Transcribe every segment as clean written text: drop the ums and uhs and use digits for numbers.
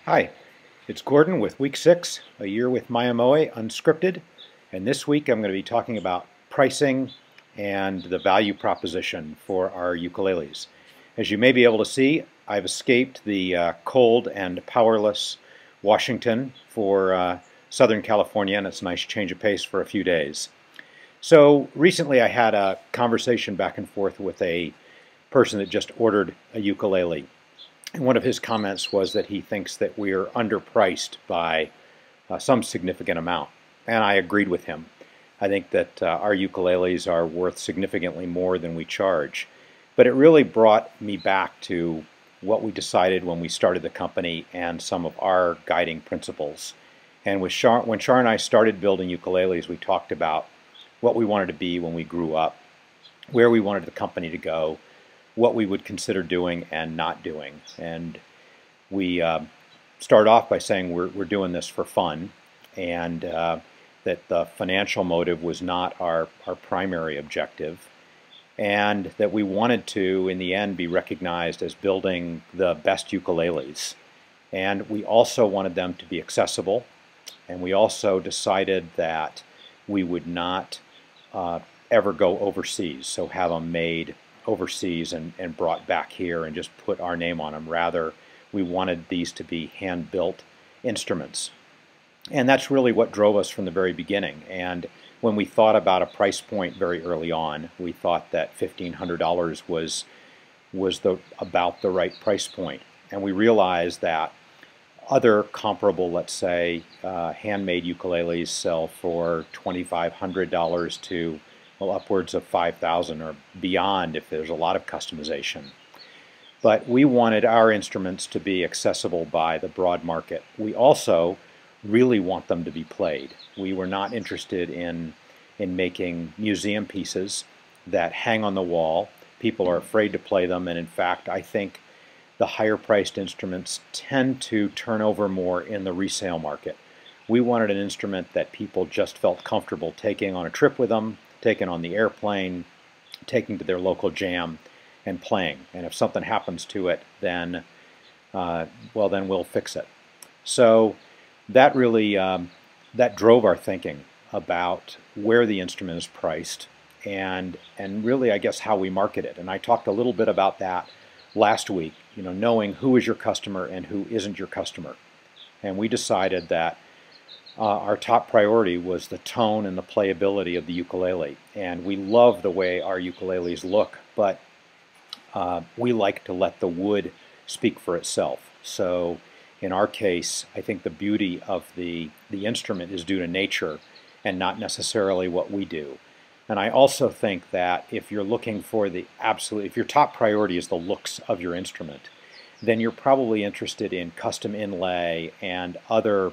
Hi, it's Gordon with Week 6, A Year with Mya-Moe Unscripted, and this week I'm going to be talking about pricing and the value proposition for our ukuleles. As you may be able to see, I've escaped the cold and powerless Washington for Southern California, and it's a nice change of pace for a few days. So recently I had a conversation back and forth with a person that just ordered a ukulele. And one of his comments was that he thinks that we are underpriced by some significant amount. And I agreed with him. I think that our ukuleles are worth significantly more than we charge. But it really brought me back to what we decided when we started the company and some of our guiding principles. And when Char and I started building ukuleles, we talked about what we wanted to be when we grew up, where we wanted the company to go, what we would consider doing and not doing. And we start off by saying we're doing this for fun, and that the financial motive was not our primary objective, and that we wanted to, in the end, be recognized as building the best ukuleles. And we also wanted them to be accessible, and we also decided that we would not ever go overseas, so have them made overseas and brought back here and just put our name on them. Rather, we wanted these to be hand-built instruments. And that's really what drove us from the very beginning. And when we thought about a price point very early on, we thought that $1,500 was about the right price point. And we realized that other comparable, let's say, handmade ukuleles sell for $2,500 to upwards of $5,000 or beyond if there's a lot of customization. But we wanted our instruments to be accessible by the broad market. We also really want them to be played. We were not interested in making museum pieces that hang on the wall. People are afraid to play them, and in fact, I think the higher priced instruments tend to turn over more in the resale market. We wanted an instrument that people just felt comfortable taking on a trip with them, taking on the airplane, taking to their local jam and playing. And if something happens to it, then well, then we'll fix it. So that really that drove our thinking about where the instrument is priced and really, I guess, how we market it. And I talked a little bit about that last week, knowing who is your customer and who isn't your customer. And we decided that our top priority was the tone and the playability of the ukulele. And we love the way our ukuleles look, but we like to let the wood speak for itself. So in our case, I think the beauty of the instrument is due to nature and not necessarily what we do. And I also think that if you're looking for if your top priority is the looks of your instrument, then you're probably interested in custom inlay and other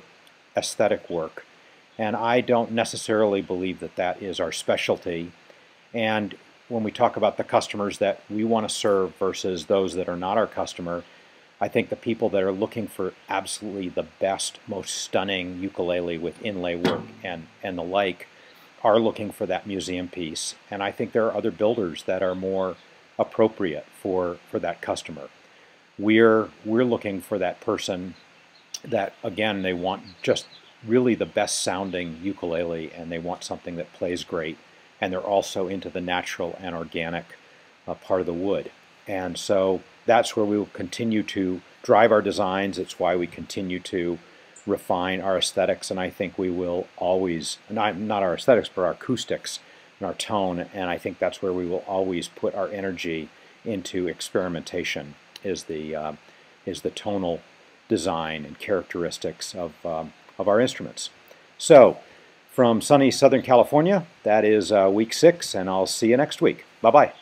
aesthetic work. And I don't necessarily believe that that is our specialty. And when we talk about the customers that we want to serve versus those that are not our customer, I think the people that are looking for absolutely the best, most stunning ukulele with inlay work and the like are looking for that museum piece. And I think there are other builders that are more appropriate for that customer. We're looking for that person that, again, they want just really the best sounding ukulele, and they want something that plays great, and they're also into the natural and organic part of the wood. And so that's where we will continue to drive our designs. It's why we continue to refine our aesthetics, and I think we will always, not our aesthetics, but our acoustics and our tone, and I think that's where we will always put our energy into experimentation, is the tonal design and characteristics of our instruments. So from sunny Southern California, that is week 6, and I'll see you next week. Bye-bye.